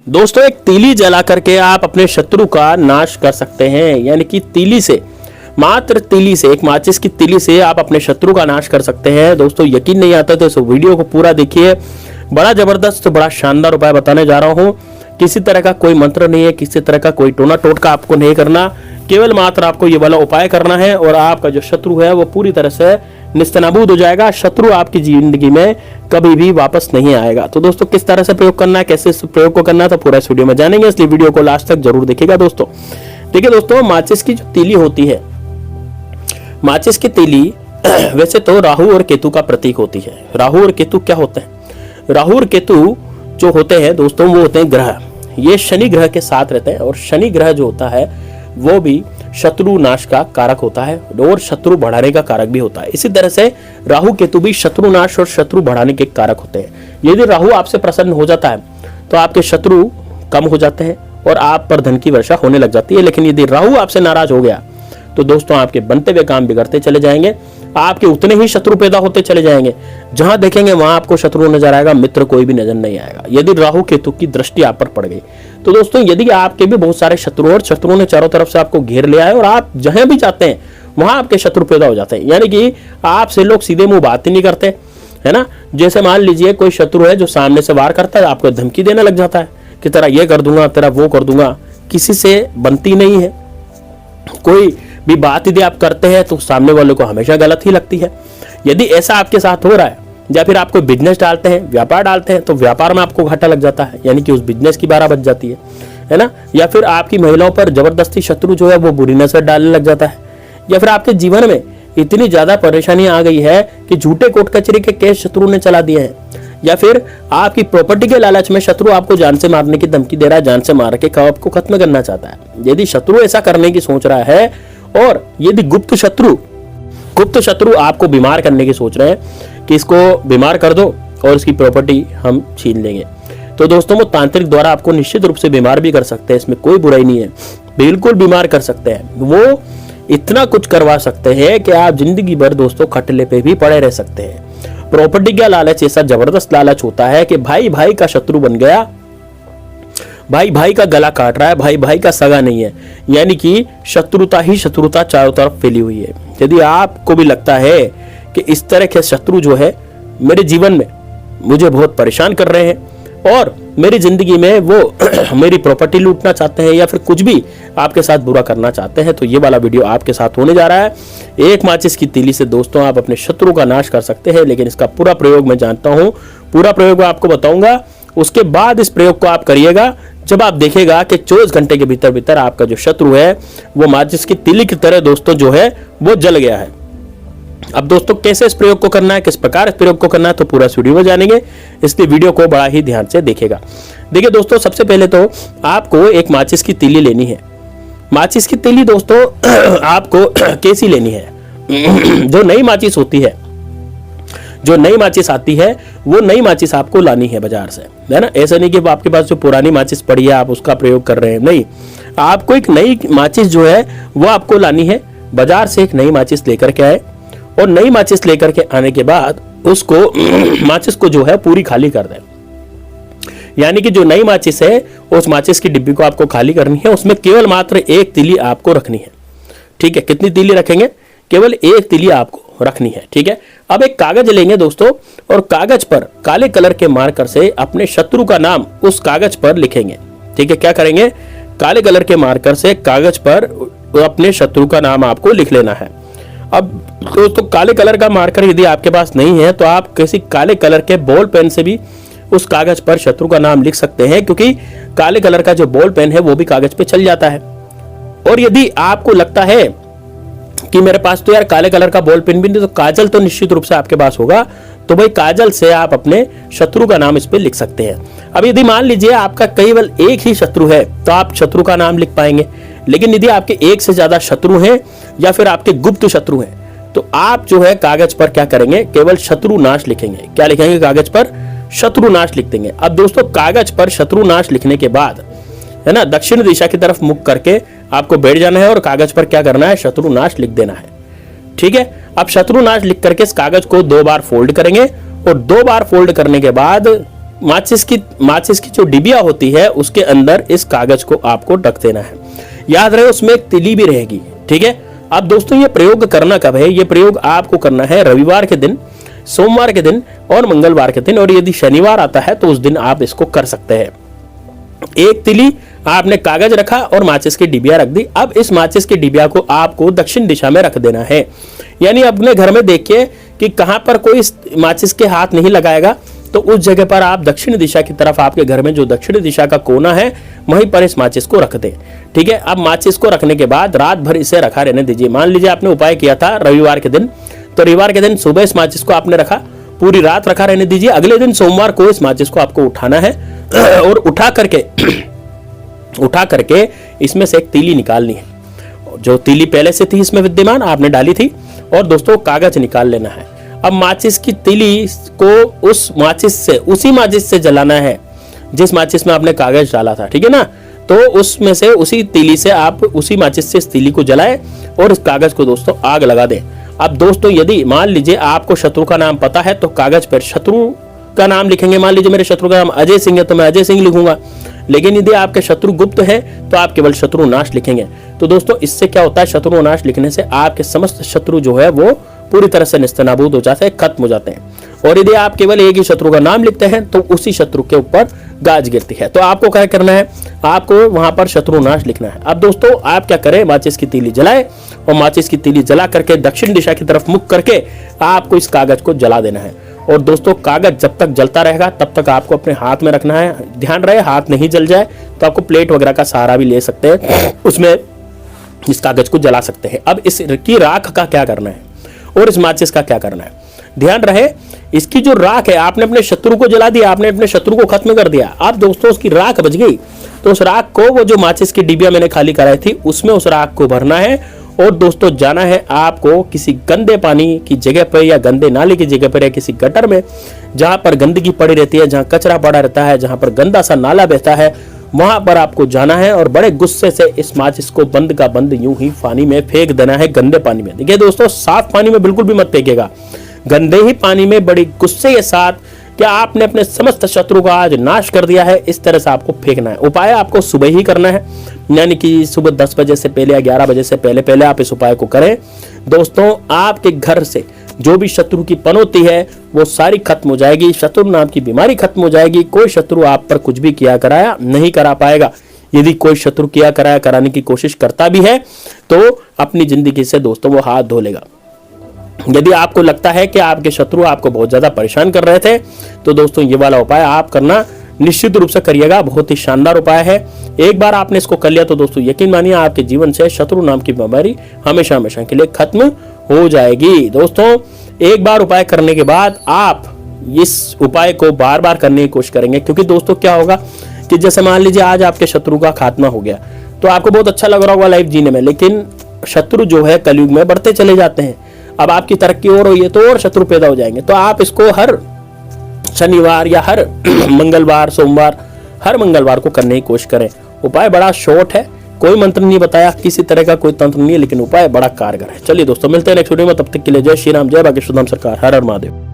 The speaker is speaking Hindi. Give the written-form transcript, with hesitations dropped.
दोस्तों एक तीली जला करके आप अपने शत्रु का नाश कर सकते हैं, यानी कि तीली से, मात्र तीली से, एक माचिस की तीली से आप अपने शत्रु का नाश कर सकते हैं। दोस्तों यकीन नहीं आता तो इस वीडियो को पूरा देखिए, बड़ा जबरदस्त बड़ा शानदार उपाय बताने जा रहा हूं। किसी तरह का कोई मंत्र नहीं है, किसी तरह का कोई टोना टोटका आपको नहीं करना, केवल मात्र आपको ये वाला उपाय करना है और आपका जो शत्रु है वो पूरी तरह से निस्तनाबूद हो जाएगा। शत्रु आपकी जिंदगी में कभी भी वापस नहीं आएगा। तो दोस्तों किस तरह से प्रयोग करना है, कैसे इस प्रयोग को करना है, तो पूरा इस वीडियो में जानेंगे, इसलिए वीडियो को लास्ट तक जरूर देखिएगा। दोस्तों देखिए दोस्तों, माचिस की जो तीली होती है, माचिस की तीली वैसे तो राहु और केतु का प्रतीक होती है। राहु और केतु क्या होते हैं? राहु और केतु जो होते हैं दोस्तों वो होते हैं ग्रह, ये शनि ग्रह के साथ रहते हैं और शनि ग्रह जो होता है वो भी शत्रु नाश का कारक होता है और शत्रु बढ़ाने का कारक भी होता है। इसी तरह से राहु केतु भी शत्रु नाश और शत्रु बढ़ाने के कारक होते हैं। यदि राहु आपसे प्रसन्न हो जाता है तो आपके शत्रु कम हो जाते हैं और आप पर धन की वर्षा होने लग जाती है। लेकिन यदि राहु आपसे नाराज हो गया तो दोस्तों आपके बनते हुए काम बिगड़ते चले जाएंगे, आपके उतने ही शत्रु पैदा होते चले जाएंगे। जहां देखेंगे वहां आपको शत्रु नजर आएगा, मित्र कोई भी नजर नहीं आएगा, यदि राहु केतु की दृष्टि आप पर पड़ गई। तो दोस्तों यदि आपके भी बहुत सारे शत्रु और शत्रुओं ने चारों तरफ से आपको घेर लिया है और आप जहां भी जाते हैं वहां आपके शत्रु पैदा हो जाते हैं, यानी कि आपसे लोग सीधे मुंह बात ही नहीं करते, है ना। जैसे मान लीजिए कोई शत्रु है जो सामने से वार करता है, आपको धमकी देने लग जाता है कि तेरा ये कर दूंगा, तेरा वो कर दूंगा, किसी से बनती नहीं है। कोई भी बात यदि आप करते हैं तो सामने वाले को हमेशा गलत ही लगती है। यदि ऐसा आपके साथ हो रहा है या फिर आप कोई बिजनेस डालते हैं, व्यापार डालते हैं, तो व्यापार में आपको घाटा लग जाता है, यानी कि उस बिजनेस की बारह बच जाती है ना। या फिर आपकी महिलाओं पर जबरदस्ती शत्रु जो है वो बुरी नजर डालने लग जाता है, या फिर आपके जीवन में इतनी ज्यादा परेशानी आ गई है कि झूठे कोर्ट कचहरी के केस शत्रु ने चला दिए हैं, या फिर आपकी प्रॉपर्टी के लालच में शत्रु आपको जान से मारने की धमकी दे रहा है, जान से मार के आपको खत्म करना चाहता है। यदि शत्रु ऐसा करने की सोच रहा है और यदि गुप्त शत्रु आपको बीमार करने की सोच रहे हैं कि इसको बीमार कर दो और इसकी प्रॉपर्टी हम छीन लेंगे, तो दोस्तों वो तांत्रिक द्वारा आपको निश्चित रूप से बीमार भी कर सकते हैं, इसमें कोई बुराई नहीं है, बिल्कुल बीमार कर सकते हैं। वो इतना कुछ करवा सकते हैं कि आप जिंदगी भर दोस्तों खटले पे भी पड़े रह सकते हैं। प्रॉपर्टी का लालच ऐसा जबरदस्त लालच होता है कि भाई भाई का शत्रु बन गया, भाई भाई का गला काट रहा है, भाई भाई का सगा नहीं है, यानी कि शत्रुता ही शत्रुता चारों तरफ फैली हुई है। यदि आपको भी लगता है कि इस तरह के शत्रु जो है मेरे जीवन में मुझे बहुत परेशान कर रहे हैं और मेरी जिंदगी में वो मेरी प्रॉपर्टी लूटना चाहते हैं या फिर कुछ भी आपके साथ बुरा करना चाहते हैं, तो ये वाला वीडियो आपके साथ होने जा रहा है। एक माचिस की तीली से दोस्तों आप अपने शत्रु का नाश कर सकते हैं, लेकिन इसका पूरा प्रयोग मैं जानता हूं, पूरा प्रयोग मैं आपको बताऊंगा। उसके बाद इस प्रयोग को आप करिएगा, जब आप देखेगा कि 24 घंटे के भीतर भीतर आपका जो शत्रु है वो माचिस की तीली की तरह दोस्तों जो है वो जल गया है। अब दोस्तों कैसे इस प्रयोग को करना है, किस प्रकार इस प्रयोग को करना है, तो पूरा वीडियो में जानेंगे, इसलिए वीडियो को बड़ा ही ध्यान से देखिएगा। देखिए दोस्तों, सबसे पहले तो आपको एक माचिस की तीली लेनी है। माचिस की तीली दोस्तों आपको कैसी लेनी है? जो नई माचिस होती है, जो नई माचिस आती है वो नई माचिस आपको लानी है बाजार से, है ना। ऐसा नहीं कि आपके पास जो पुरानी माचिस पड़ी है आप उसका प्रयोग कर रहे हैं, नहीं, आपको एक नई माचिस जो है वो आपको लानी है। बाजार से एक नई माचिस लेकर के आए और नई माचिस लेकर के आने के बाद उसको माचिस को जो है पूरी खाली कर दें, यानी कि जो नई माचिस है उस माचिस की डिब्बी को आपको खाली करनी है, उसमें केवल मात्र एक तीली आपको रखनी है। ठीक है, कितनी तीली रखेंगे? केवल एक तीली आपको रखनी है। ठीक है, अब एक कागज लेंगे दोस्तों और कागज पर काले कलर के मार्कर से अपने शत्रु का नाम उस कागज पर लिखेंगे। ठीक है, क्या करेंगे? काले कलर के मार्कर से कागज पर अपने शत्रु का नाम आपको लिख लेना है। अब दोस्तों काले कलर का मार्कर यदि आपके पास नहीं है तो आप किसी काले कलर के बॉल पेन से भी उस कागज पर शत्रु का नाम लिख सकते हैं, क्योंकि काले कलर का जो बॉल पेन है वो भी कागज पे चल जाता है। और यदि आपको लगता है कि मेरे पास तो यार काले कलर का बॉल पेन भी नहीं, तो काजल तो निश्चित रूप से आपके पास होगा, तो भाई काजल से आप अपने शत्रु का नाम इस पे लिख सकते हैं। अब यदि मान लीजिए आपका केवल एक ही शत्रु है तो आप शत्रु का नाम लिख पाएंगे, लेकिन यदि आपके एक से ज्यादा शत्रु हैं या फिर आपके गुप्त शत्रु हैं तो आप जो है कागज पर क्या करेंगे? केवल शत्रु नाश लिखेंगे। क्या लिखेंगे? कागज पर शत्रु नाश लिख देंगे। अब दोस्तों कागज पर शत्रु नाश लिखने के बाद, है ना, दक्षिण दिशा की तरफ मुख करके आपको बैठ जाना है और कागज पर क्या करना है? शत्रु नाश लिख देना है। ठीक है, अब शत्रु नाश लिख करके इस कागज को 2 बार फोल्ड करेंगे और 2 बार फोल्ड करने के बाद माचिस की जो डिबिया होती है उसके अंदर इस कागज को आपको ढक देना है। याद रहे उसमें एक तिली भी रहेगी, ठीक है। अब दोस्तों ये प्रयोग करना कब है? ये प्रयोग आपको करना है रविवार के दिन, सोमवार के दिन और मंगलवार के दिन, और यदि शनिवार आता है तो उस दिन आप इसको कर सकते हैं। एक तिली आपने कागज रखा और माचिस की डिबिया रख दी। अब इस माचिस की डिबिया को आपको दक्षिण दिशा में रख देना है, यानी अपने घर में देखिए कि कहां पर कोई माचिस के हाथ नहीं लगाएगा, तो उस जगह पर आप दक्षिण दिशा की तरफ, आपके घर में जो दक्षिण दिशा का कोना है वहीं पर इस माचिस को रख दें, ठीक है। अब माचिस को रखने के बाद रात भर इसे रखा रहने दीजिए। मान लीजिए आपने उपाय किया था रविवार के दिन, तो रविवार के दिन सुबह इस माचिस को आपने रखा, पूरी रात रखा रहने दीजिए। अगले दिन सोमवार को इस माचिस को आपको उठाना है और उठा करके इसमें से एक तीली निकालनी है। जो तीली पहले से थी इसमें विद्यमान आपने डाली थी, और दोस्तों कागज निकाल लेना है। अब माचिस की तीली को उसी माचिस से जलाना है जिस माचिस में आपने कागज डाला था, ठीक है ना। तो उसमें से उसी तीली से आप उसी माचिस से इस तीली को जलाएं और इस कागज को दोस्तों आग लगा दें। अब दोस्तों यदि मान लीजिए आपको शत्रु का नाम पता है तो कागज पर शत्रु का नाम लिखेंगे। मान लीजिए मेरे शत्रु का नाम अजय सिंह है तो मैं अजय सिंह लिखूंगा, लेकिन यदि आपके शत्रु गुप्त है तो आप केवल शत्रु नाश लिखेंगे। तो दोस्तों इससे क्या होता है, शत्रु नाश लिखने से आपके समस्त शत्रु जो है वो पूरी तरह से निस्तनाबूद हो जाते हैं, खत्म हो जाते हैं। और यदि आप केवल एक ही शत्रु का नाम लिखते हैं तो उसी शत्रु के ऊपर गाज गिरती है। तो आपको क्या करना है, आपको वहां पर शत्रु नाश लिखना है। अब दोस्तों आप क्या करें, माचिस की तीली जलाए और माचिस की तीली जला करके दक्षिण दिशा की तरफ मुख करके आपको इस कागज को जला देना है। और दोस्तों कागज जब तक जलता रहेगा तब तक आपको अपने हाथ में रखना है। ध्यान रहे हाथ नहीं जल जाए, तो आपको प्लेट वगैरह का सहारा भी ले सकते हैं, उसमें इस कागज को जला सकते हैं। अब इसकी राख का क्या करना है और इस माचिस का क्या करना है, ध्यान रहे। इसकी जो राख है, आपने अपने शत्रु को जला दिया, आपने अपने शत्रु को खत्म कर दिया। अब दोस्तों उसकी राख बच गई, तो उस राख को, वो जो माचिस की डिबिया मैंने खाली कराई थी उसमें उस राख को भरना है। और दोस्तों जाना है आपको किसी गंदे पानी की जगह पर या गंदे नाले की जगह पर या किसी गटर में, जहां पर गंदगी पड़ी रहती है, जहां कचरा पड़ा रहता है, जहां पर गंदा सा नाला बहता है, वहां पर आपको जाना है और बड़े गुस्से से इस माचिस को बंद का बंद यूं ही पानी में फेंक देना है, गंदे पानी में। देखिए दोस्तों साफ पानी में बिल्कुल भी मत फेंकेगा, गंदे ही पानी में बड़ी गुस्से के साथ, क्या आपने अपने समस्त शत्रु का आज नाश कर दिया है, इस तरह से आपको फेंकना है। उपाय आपको सुबह ही करना है, यानी कि सुबह 10 बजे से पहले या 11 बजे से पहले आप इस उपाय को करें। दोस्तों आपके घर से जो भी शत्रु की पनौती है वो सारी खत्म हो जाएगी, शत्रु नाम की बीमारी खत्म हो जाएगी। कोई शत्रु आप पर कुछ भी किया कराया नहीं करा पाएगा। यदि कोई शत्रु किया कराया कराने की कोशिश करता भी है तो अपनी जिंदगी से दोस्तों वो हाथ धो लेगा। यदि आपको लगता है कि आपके शत्रु आपको बहुत ज्यादा परेशान कर रहे थे तो दोस्तों ये वाला उपाय आप करना निश्चित रूप से करिएगा, बहुत ही शानदार उपाय है। एक बार आपने इसको कर लिया तो दोस्तों यकीन मानिए आपके जीवन से शत्रु नाम की बीमारी हमेशा हमेशा के लिए खत्म हो जाएगी। दोस्तों एक बार उपाय करने के बाद आप इस उपाय को बार बार करने की कोशिश करेंगे, क्योंकि दोस्तों क्या होगा कि जैसे मान लीजिए आज आपके शत्रु का खात्मा हो गया तो आपको बहुत अच्छा लग रहा होगा लाइफ जीने में, लेकिन शत्रु जो है कलयुग में बढ़ते चले जाते हैं। अब आपकी तरक्की और हुई है तो और शत्रु पैदा हो जाएंगे। तो आप इसको हर शनिवार या हर मंगलवार, सोमवार, हर मंगलवार को करने की कोशिश करें। उपाय बड़ा शॉर्ट है, कोई मंत्र नहीं बताया, किसी तरह का कोई तंत्र नहीं है, लेकिन उपाय बड़ा कारगर है। चलिए दोस्तों मिलते हैं नेक्स्ट वीडियो में, तब तक के लिए जय श्री राम, जय बागेश्वर धाम सरकार, हर हर महादेव।